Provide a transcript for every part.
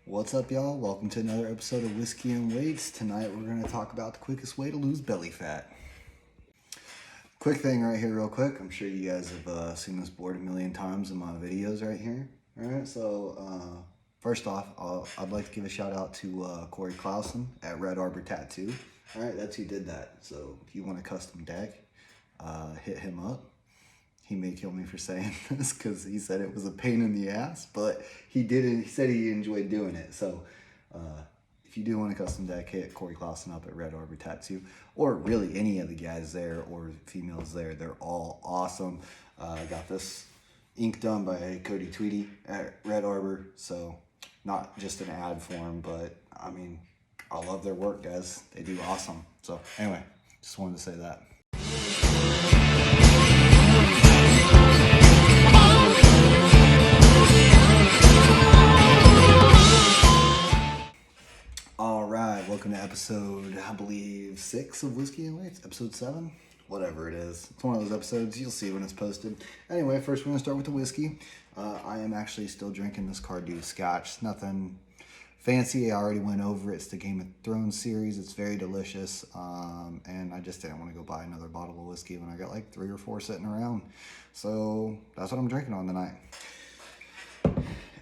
What's up, y'all? Welcome to another episode of Whiskey and Weights. Tonight we're going to talk about the quickest way to lose belly fat. Quick thing right here, real quick. I'm sure you guys have seen this board a million times in my videos right here. All right, so first off, I'd like to give a shout out to Corey Clausen at Red Arbor Tattoo. All right, that's who did that. So if you want a custom deck, hit him up. He may kill me for saying this because he said it was a pain in the ass, but he didn't. He said he enjoyed doing it. So if you do want a custom deck, hit Corey Clausen up at Red Arbor Tattoo, or really any of the guys there or females there. They're all awesome. I got this ink done by Cody Tweedy at Red Arbor. So not just an ad for him, but I mean, I love their work, guys. They do awesome. So anyway, just wanted to say that. Alright, welcome to episode, I believe, 6 of Whiskey and Weights. Episode 7? Whatever it is. It's one of those episodes. You'll see when it's posted. Anyway, first we're going to start with the whiskey. I am actually still drinking this Cardew Scotch. Nothing fancy. I already went over it. It's the Game of Thrones series. It's very delicious. And I just didn't want to go buy another bottle of whiskey when I got like 3 or 4 sitting around. So that's what I'm drinking on tonight.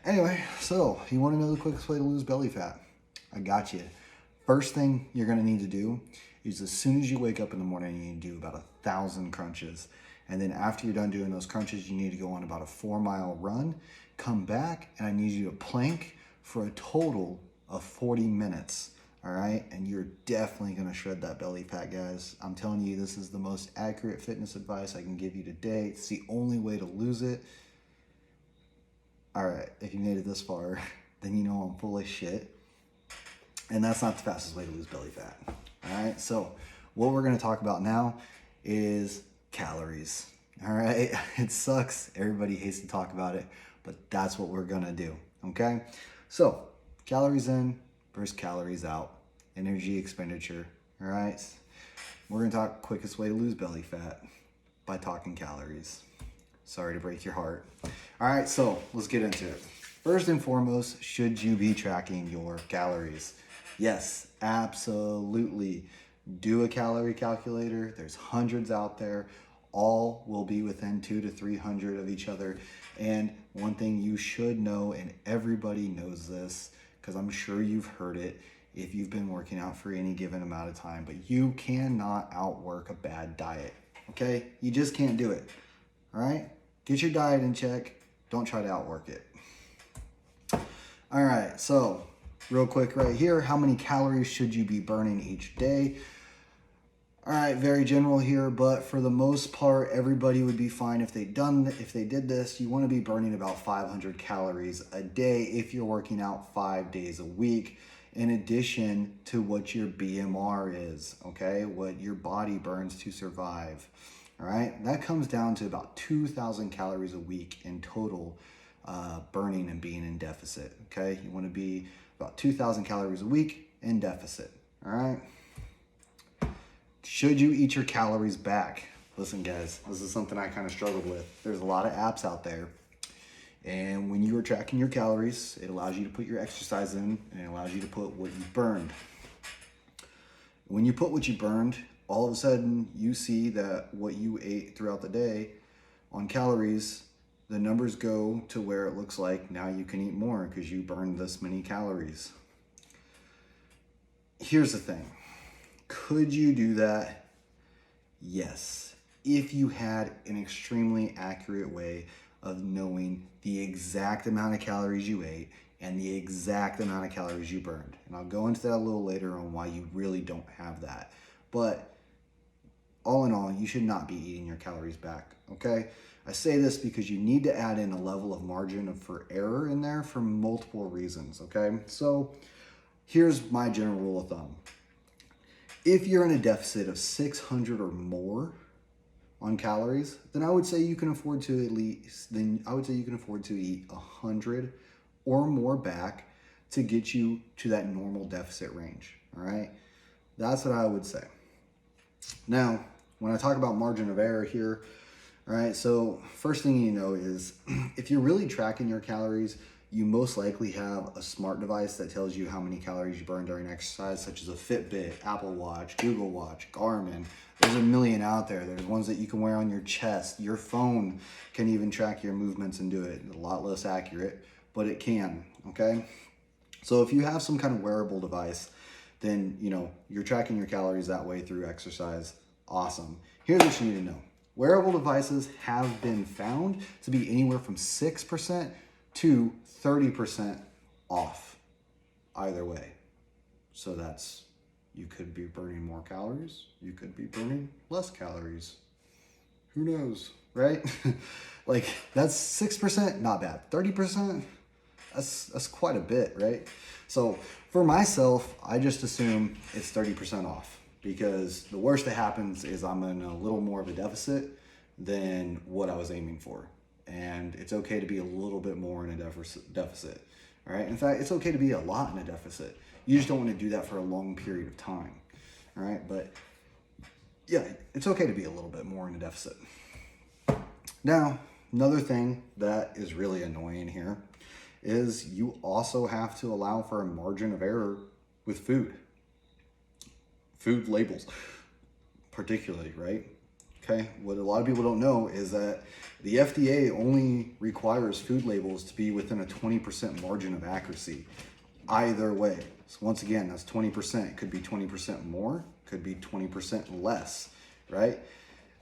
Anyway, so you want to know the quickest way to lose belly fat? I got you. First thing you're going to need to do is as soon as you wake up in the morning, you need to do about 1,000 crunches. And then after you're done doing those crunches, you need to go on about a 4-mile run, come back, and I need you to plank for a total of 40 minutes. All right? And you're definitely going to shred that belly fat, guys. I'm telling you, this is the most accurate fitness advice I can give you today. It's the only way to lose it. All right, if you made it this far, then you know I'm full of shit. And that's not the fastest way to lose belly fat. All right, so what we're going to talk about now is calories. All right, it sucks. Everybody hates to talk about it, but that's what we're going to do. Okay, so calories in versus calories out, energy expenditure. All right, we're going to talk quickest way to lose belly fat by talking calories. Sorry to break your heart. All right, so let's get into it. First and foremost, should you be tracking your calories? Yes, absolutely. Do a calorie calculator. There's hundreds out there. All will be within 200 to 300 of each other. And one thing you should know, and everybody knows this, because I'm sure you've heard it if you've been working out for any given amount of time, but you cannot outwork a bad diet, okay? You just can't do it, all right? Get your diet in check. Don't try to outwork it. All right, so real quick right here, how many calories should you be burning each day? All right, very general here, but for the most part, everybody would be fine if they did this. You want to be burning about 500 calories a day if you're working out 5 days a week, in addition to what your BMR is, okay? What your body burns to survive, all right? That comes down to about 2,000 calories a week in total, burning and being in deficit, okay? You want to be about 2,000 calories a week in deficit, all right? Should you eat your calories back? Listen, guys, this is something I kind of struggled with. There's a lot of apps out there, and when you are tracking your calories, it allows you to put your exercise in, and it allows you to put what you burned. When you put what you burned, all of a sudden you see that what you ate throughout the day on calories, the numbers go to where it looks like now you can eat more because you burned this many calories. Here's the thing. Could you do that? Yes. If you had an extremely accurate way of knowing the exact amount of calories you ate and the exact amount of calories you burned. And I'll go into that a little later on why you really don't have that. But all in all, you should not be eating your calories back, okay? I say this because you need to add in a level of margin for error in there for multiple reasons, okay? So here's my general rule of thumb. If you're in a deficit of 600 or more on calories, then I would say you can afford to eat 100 or more back to get you to that normal deficit range, all right? That's what I would say. Now, when I talk about margin of error here, all right, so first thing you know is if you're really tracking your calories, you most likely have a smart device that tells you how many calories you burn during exercise, such as a Fitbit, Apple Watch, Google Watch, Garmin. There's a million out there. There's ones that you can wear on your chest. Your phone can even track your movements and do it. A lot less accurate, but it can, okay? So if you have some kind of wearable device, then you're tracking your calories that way through exercise. Awesome. Here's what you need to know. Wearable devices have been found to be anywhere from 6% to 30% off either way. So you could be burning more calories, you could be burning less calories. Who knows, right? Like, that's 6%, not bad. 30%, that's quite a bit, right? So for myself, I just assume it's 30% off, because the worst that happens is I'm in a little more of a deficit than what I was aiming for. And it's okay to be a little bit more in a deficit, all right? In fact, it's okay to be a lot in a deficit. You just don't want to do that for a long period of time, all right? But yeah, it's okay to be a little bit more in a deficit. Now, another thing that is really annoying here is you also have to allow for a margin of error with food labels particularly, right? Okay, what a lot of people don't know is that the FDA only requires food labels to be within a 20% margin of accuracy either way. So once again, that's 20%. It could be 20% more, could be 20% less, right?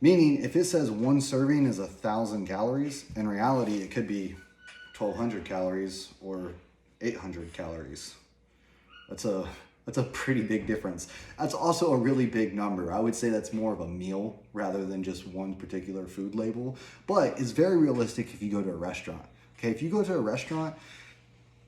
Meaning if it says one serving is 1,000 calories, in reality, it could be 1,200 calories or 800 calories. That's a pretty big difference. That's also a really big number. I would say that's more of a meal rather than just one particular food label, but it's very realistic if you go to a restaurant. Okay, if you go to a restaurant,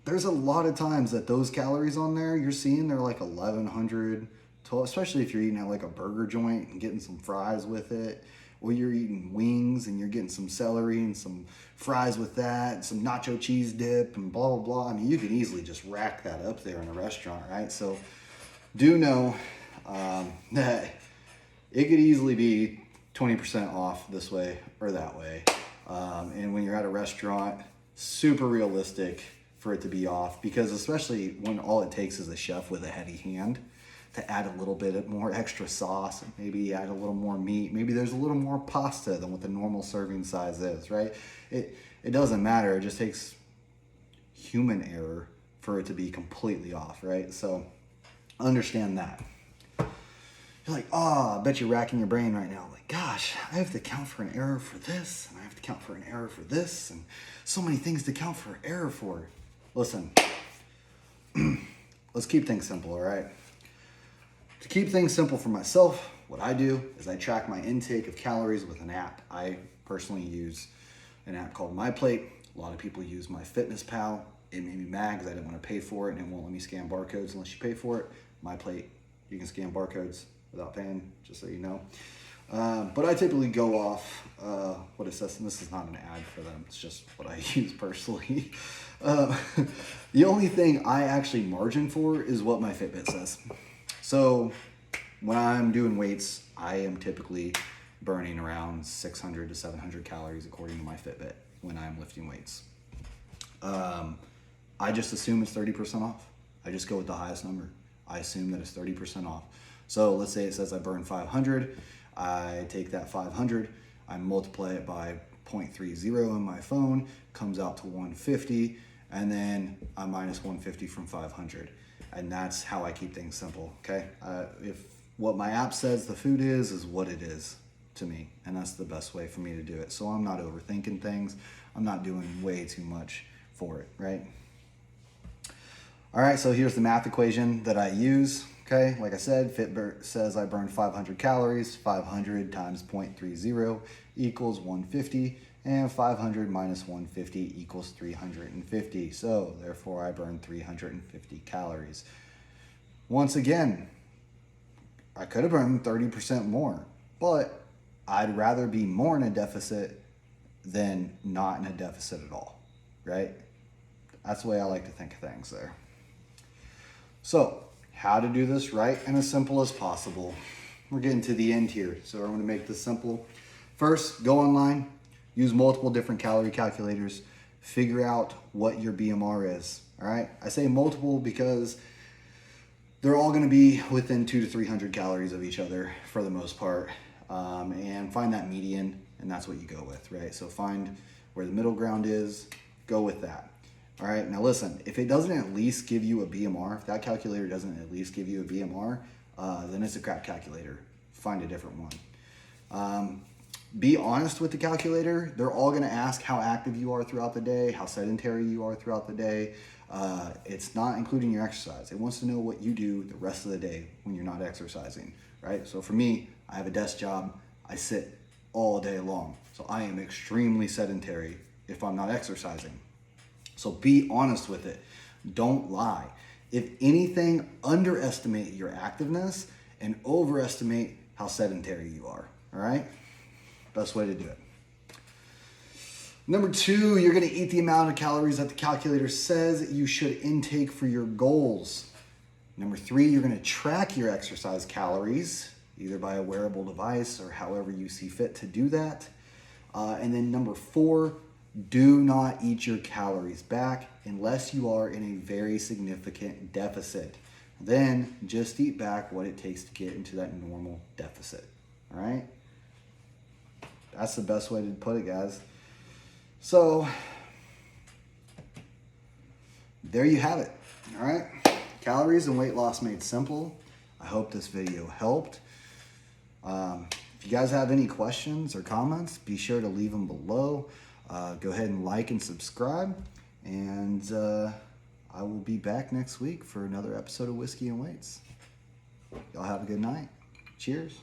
there's a lot of times that those calories on there, you're seeing they're like 1,100, especially if you're eating at like a burger joint and getting some fries with it, or you're eating wings and you're getting some celery and some fries with that, and some nacho cheese dip and blah, blah, blah. I mean, you can easily just rack that up there in a restaurant, right? So do know that it could easily be 20% off this way or that way. And when you're at a restaurant, super realistic for it to be off, because especially when all it takes is a chef with a heavy hand to add a little bit more extra sauce, maybe add a little more meat, maybe there's a little more pasta than what the normal serving size is, right? It doesn't matter, it just takes human error for it to be completely off, right? So understand that. You're like, I bet you're racking your brain right now, like, gosh, I have to account for an error for this, and I have to account for an error for this, and so many things to account for error for. Listen, let's keep things simple, all right? To keep things simple for myself, what I do is I track my intake of calories with an app. I personally use an app called MyPlate. A lot of people use MyFitnessPal. It made me mad because I didn't want to pay for it, and it won't let me scan barcodes unless you pay for it. MyPlate, you can scan barcodes without paying, just so you know. But I typically go off what it says, and this is not an ad for them, it's just what I use personally. The only thing I actually margin for is what my Fitbit says. So when I'm doing weights, I am typically burning around 600 to 700 calories according to my Fitbit when I'm lifting weights. I just assume it's 30% off. I just go with the highest number. I assume that it's 30% off. So let's say it says I burn 500. I take that 500, I multiply it by 0.30 on my phone, comes out to 150, and then I minus 150 from 500. And that's how I keep things simple, okay? If what my app says the food is what it is to me, and that's the best way for me to do it. So I'm not overthinking things. I'm not doing way too much for it, right? All right, so here's the math equation that I use. Okay, like I said, Fitbit says I burned 500 calories. 500 times 0.30 equals 150, and 500 minus 150 equals 350. So therefore I burned 350 calories. Once again, I could have burned 30% more, but I'd rather be more in a deficit than not in a deficit at all, right? That's the way I like to think of things there. So, how to do this right and as simple as possible. We're getting to the end here, so I'm going to make this simple. First, go online, use multiple different calorie calculators, figure out what your BMR is. All right. I say multiple because they're all going to be within 200 to 300 calories of each other for the most part. And find that median, and that's what you go with, right? So find where the middle ground is, go with that. All right, now listen, if it doesn't at least give you a BMR, if that calculator doesn't at least give you a BMR, then it's a crap calculator. Find a different one. Be honest with the calculator. They're all gonna ask how active you are throughout the day, how sedentary you are throughout the day. It's not including your exercise. It wants to know what you do the rest of the day when you're not exercising, right? So for me, I have a desk job. I sit all day long. So I am extremely sedentary if I'm not exercising. So be honest with it. Don't lie. If anything, underestimate your activeness and overestimate how sedentary you are, all right? Best way to do it. Number 2, you're gonna eat the amount of calories that the calculator says you should intake for your goals. Number 3, you're gonna track your exercise calories, either by a wearable device or however you see fit to do that. And then number 4, do not eat your calories back unless you are in a very significant deficit. Then just eat back what it takes to get into that normal deficit, all right? That's the best way to put it, guys. So there you have it, all right? Calories and weight loss made simple. I hope this video helped. If you guys have any questions or comments, be sure to leave them below. Go ahead and like and subscribe. And I will be back next week for another episode of Whiskey and Weights. Y'all have a good night. Cheers.